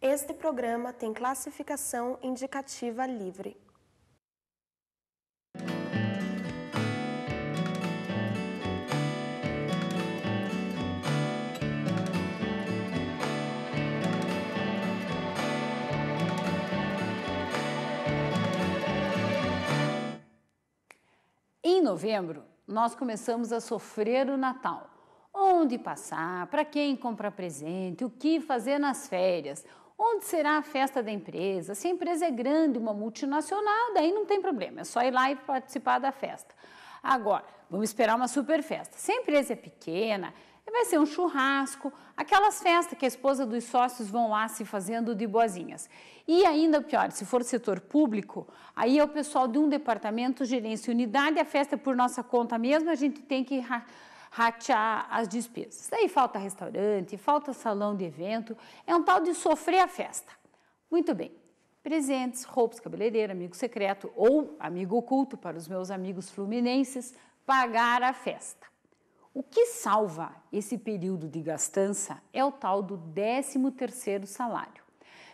Este programa tem classificação indicativa livre. Em novembro, nós começamos a sofrer o Natal. Onde passar, para quem comprar presente, o que fazer nas férias, onde será a festa da empresa, se a empresa é grande, uma multinacional, daí não tem problema, é só ir lá e participar da festa. Agora, vamos esperar uma super festa. Se a empresa é pequena, vai ser um churrasco, aquelas festas que a esposa dos sócios vão lá se fazendo de boazinhas. E ainda pior, se for setor público, aí é o pessoal de um departamento, gerência unidade, a festa é por nossa conta mesmo, a gente tem que ratear as despesas. Daí falta restaurante, falta salão de evento, é um tal de sofrer a festa. Muito bem, presentes, roupas, cabeleireiro, amigo secreto ou amigo oculto para os meus amigos fluminenses, pagar a festa. O que salva esse período de gastança é o tal do 13º salário.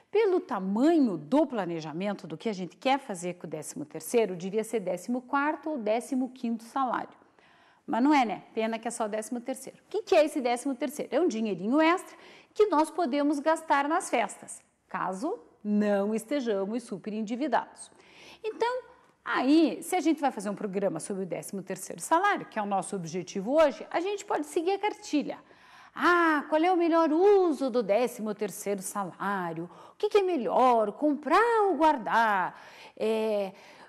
Pelo tamanho do planejamento do que a gente quer fazer com o 13º, devia ser 14º ou 15º salário. Mas não é, né? Pena que é só 13º. O que é esse 13º? É um dinheirinho extra que nós podemos gastar nas festas, caso não estejamos super endividados. Então, aí, se a gente vai fazer um programa sobre o 13º salário, que é o nosso objetivo hoje, a gente pode seguir a cartilha. Ah, qual é o melhor uso do 13º salário? O que é melhor, comprar ou guardar?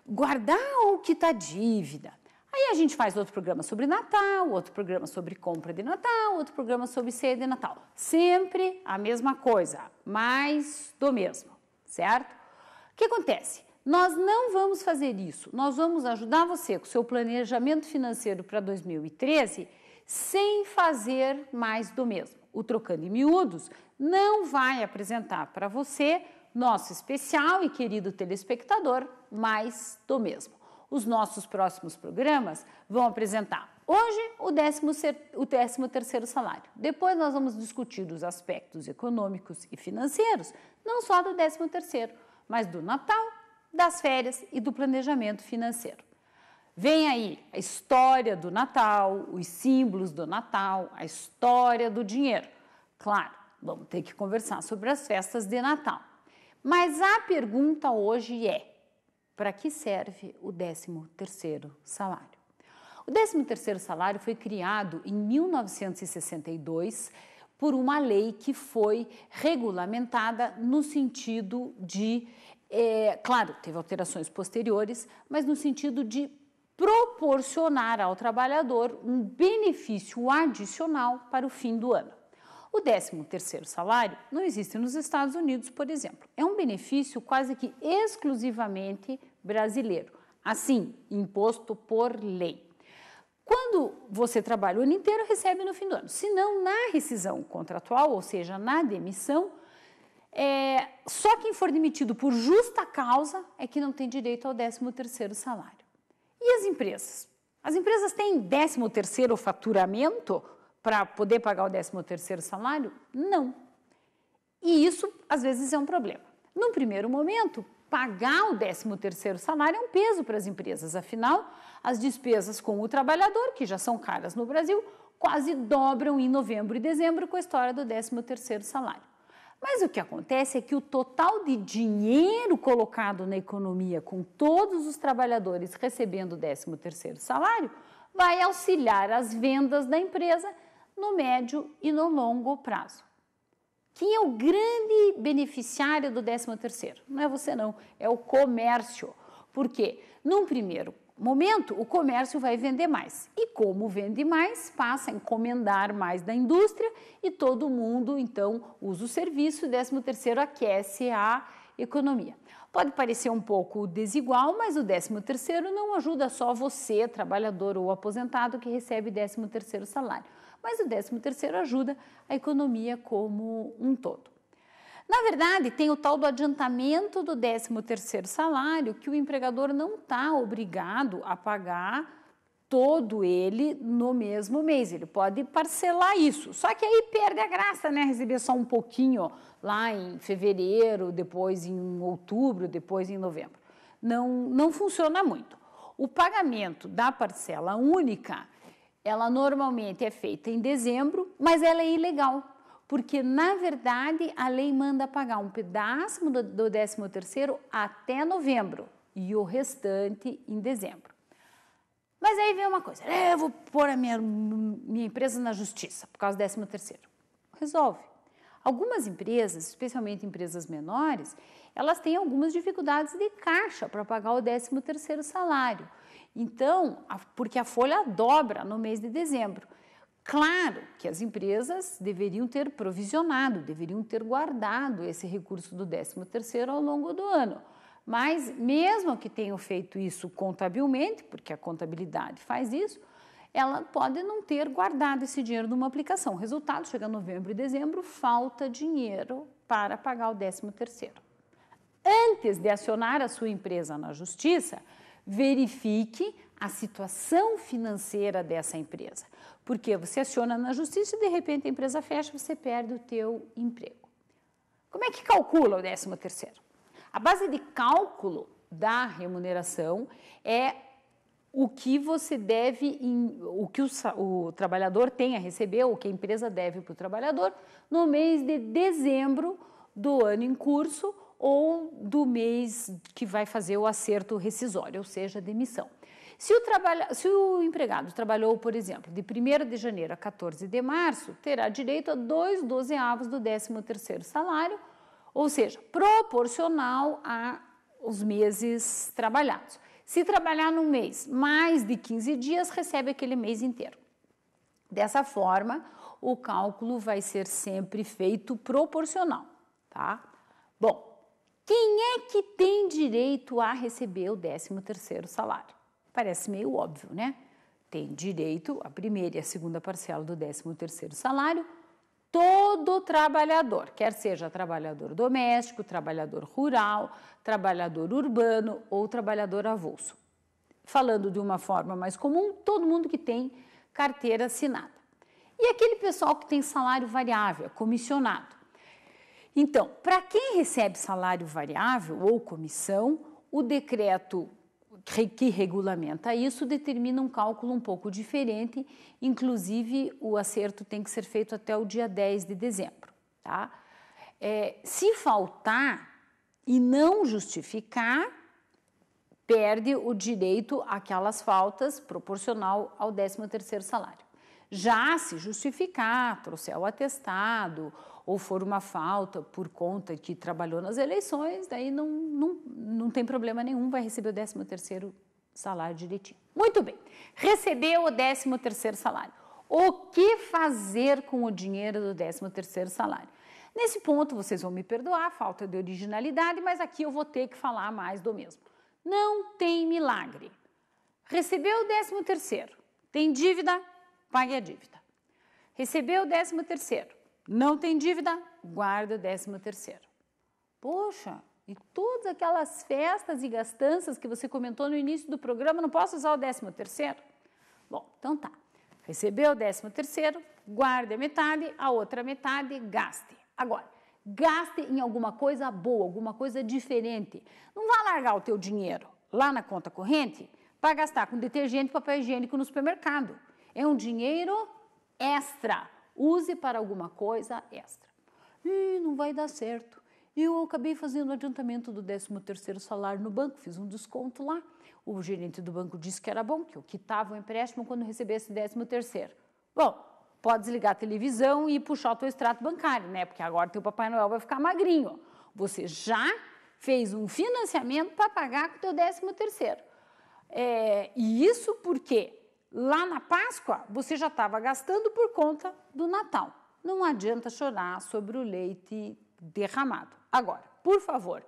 Guardar ou quitar dívida? Aí a gente faz outro programa sobre Natal, outro programa sobre compra de Natal, outro programa sobre ceia de Natal. Sempre a mesma coisa, mais do mesmo, certo? O que acontece? Nós não vamos fazer isso, nós vamos ajudar você com o seu planejamento financeiro para 2013 sem fazer mais do mesmo. O Trocando em Miúdos não vai apresentar para você, nosso especial e querido telespectador, mais do mesmo. Os nossos próximos programas vão apresentar hoje o 13º salário. Depois nós vamos discutir os aspectos econômicos e financeiros, não só do 13º, mas do Natal, das férias e do planejamento financeiro. Vem aí a história do Natal, os símbolos do Natal, a história do dinheiro. Claro, vamos ter que conversar sobre as festas de Natal. Mas a pergunta hoje é: para que serve o 13º salário? O 13º salário foi criado em 1962 por uma lei que foi regulamentada no sentido de, claro, teve alterações posteriores, mas no sentido de proporcionar ao trabalhador um benefício adicional para o fim do ano. O 13º salário não existe nos Estados Unidos, por exemplo. É um benefício quase que exclusivamente brasileiro, assim, imposto por lei. Quando você trabalha o ano inteiro, recebe no fim do ano. Se não, na rescisão contratual, ou seja, na demissão, só quem for demitido por justa causa é que não tem direito ao 13º salário. E as empresas? As empresas têm 13º faturamento para poder pagar o 13º salário? Não. E isso, às vezes, é um problema. Num primeiro momento, pagar o 13º salário é um peso para as empresas. Afinal, as despesas com o trabalhador, que já são caras no Brasil, quase dobram em novembro e dezembro com a história do 13º salário. Mas o que acontece é que o total de dinheiro colocado na economia, com todos os trabalhadores recebendo o 13º salário, vai auxiliar as vendas da empresa no médio e no longo prazo. Quem é o grande beneficiário do 13º? Não é você não, é o comércio. Por quê? Num primeiro momento, o comércio vai vender mais. E como vende mais, passa a encomendar mais da indústria e todo mundo, então, usa o serviço e o 13º aquece a economia. Pode parecer um pouco desigual, mas o 13º não ajuda só você, trabalhador ou aposentado, que recebe 13º salário. Mas o 13º ajuda a economia como um todo. Na verdade, tem o tal do adiantamento do 13º salário, que o empregador não está obrigado a pagar todo ele no mesmo mês, ele pode parcelar isso. Só que aí perde a graça, né? Receber só um pouquinho lá em fevereiro, depois em outubro, depois em novembro. Não funciona muito. O pagamento da parcela única, ela normalmente é feita em dezembro, mas ela é ilegal, porque, na verdade, a lei manda pagar um pedaço do 13º até novembro e o restante em dezembro. Mas aí vem uma coisa, eu vou pôr a minha empresa na justiça por causa do 13º. Resolve. Algumas empresas, especialmente empresas menores, elas têm algumas dificuldades de caixa para pagar o 13º salário. Então, porque a folha dobra no mês de dezembro. Claro que as empresas deveriam ter provisionado, deveriam ter guardado esse recurso do 13º ao longo do ano. Mas mesmo que tenham feito isso contabilmente, porque a contabilidade faz isso, ela pode não ter guardado esse dinheiro numa aplicação. Resultado, chega novembro e dezembro, falta dinheiro para pagar o 13º. Antes de acionar a sua empresa na justiça, verifique a situação financeira dessa empresa. Porque você aciona na justiça e de repente a empresa fecha, você perde o teu emprego. Como é que calcula o 13º? A base de cálculo da remuneração é o que você deve, o que o trabalhador tem a receber, ou o que a empresa deve para o trabalhador no mês de dezembro do ano em curso ou do mês que vai fazer o acerto rescisório, ou seja, a demissão. Se o empregado trabalhou, por exemplo, de 1º de janeiro a 14 de março, terá direito a 2/12 do 13º salário, ou seja, proporcional aos meses trabalhados. Se trabalhar num mês mais de 15 dias, recebe aquele mês inteiro. Dessa forma, o cálculo vai ser sempre feito proporcional, tá? Bom, quem é que tem direito a receber o 13º salário? Parece meio óbvio, né? Tem direito à primeira e à segunda parcela do 13º salário, todo trabalhador, quer seja trabalhador doméstico, trabalhador rural, trabalhador urbano ou trabalhador avulso. Falando de uma forma mais comum, todo mundo que tem carteira assinada. E aquele pessoal que tem salário variável, comissionado. Então, para quem recebe salário variável ou comissão, o decreto que regulamenta isso determina um cálculo um pouco diferente, inclusive o acerto tem que ser feito até o dia 10 de dezembro. Tá? Se faltar e não justificar, perde o direito àquelas faltas proporcional ao 13º salário. Já se justificar, trouxer o atestado ou for uma falta por conta que trabalhou nas eleições, daí não tem problema nenhum, vai receber o 13º salário direitinho. Muito bem, recebeu o 13º salário. O que fazer com o dinheiro do 13º salário? Nesse ponto, vocês vão me perdoar, falta de originalidade, mas aqui eu vou ter que falar mais do mesmo. Não tem milagre. Recebeu o 13º, tem dívida? Pague a dívida. Recebeu o 13º, não tem dívida? Guarda o 13º. Poxa, e todas aquelas festas e gastanças que você comentou no início do programa, não posso usar o 13º? Bom, então tá. Recebeu o 13º, guarde a metade, a outra metade gaste. Agora, gaste em alguma coisa boa, alguma coisa diferente. Não vá largar o teu dinheiro lá na conta corrente para gastar com detergente e papel higiênico no supermercado. É um dinheiro extra. Use para alguma coisa extra. Não vai dar certo. Eu acabei fazendo o adiantamento do 13º salário no banco, fiz um desconto lá. O gerente do banco disse que era bom, que eu quitava o empréstimo quando recebesse o 13º. Bom, pode desligar a televisão e puxar o teu extrato bancário, né? Porque agora teu Papai Noel vai ficar magrinho. Você já fez um financiamento para pagar com o teu 13º. E isso porque lá na Páscoa você já estava gastando por conta do Natal. Não adianta chorar sobre o leite derramado. Agora, por favor,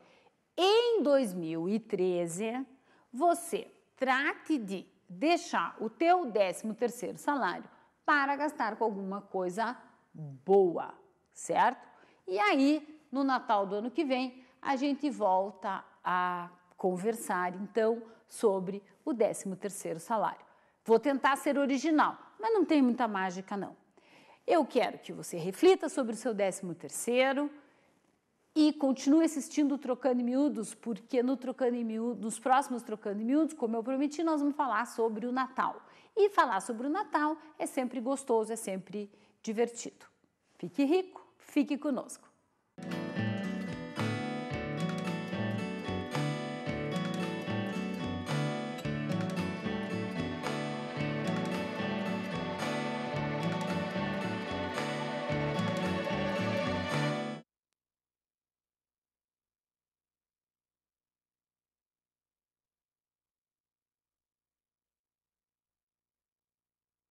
em 2013, você trate de deixar o teu 13º salário para gastar com alguma coisa boa, certo? E aí, no Natal do ano que vem, a gente volta a conversar, então, sobre o 13º salário. Vou tentar ser original, mas não tem muita mágica não. Eu quero que você reflita sobre o seu 13º e continue assistindo o Trocando em Miúdos, porque nos próximos Trocando em Miúdos, como eu prometi, nós vamos falar sobre o Natal. E falar sobre o Natal é sempre gostoso, é sempre divertido. Fique rico, fique conosco.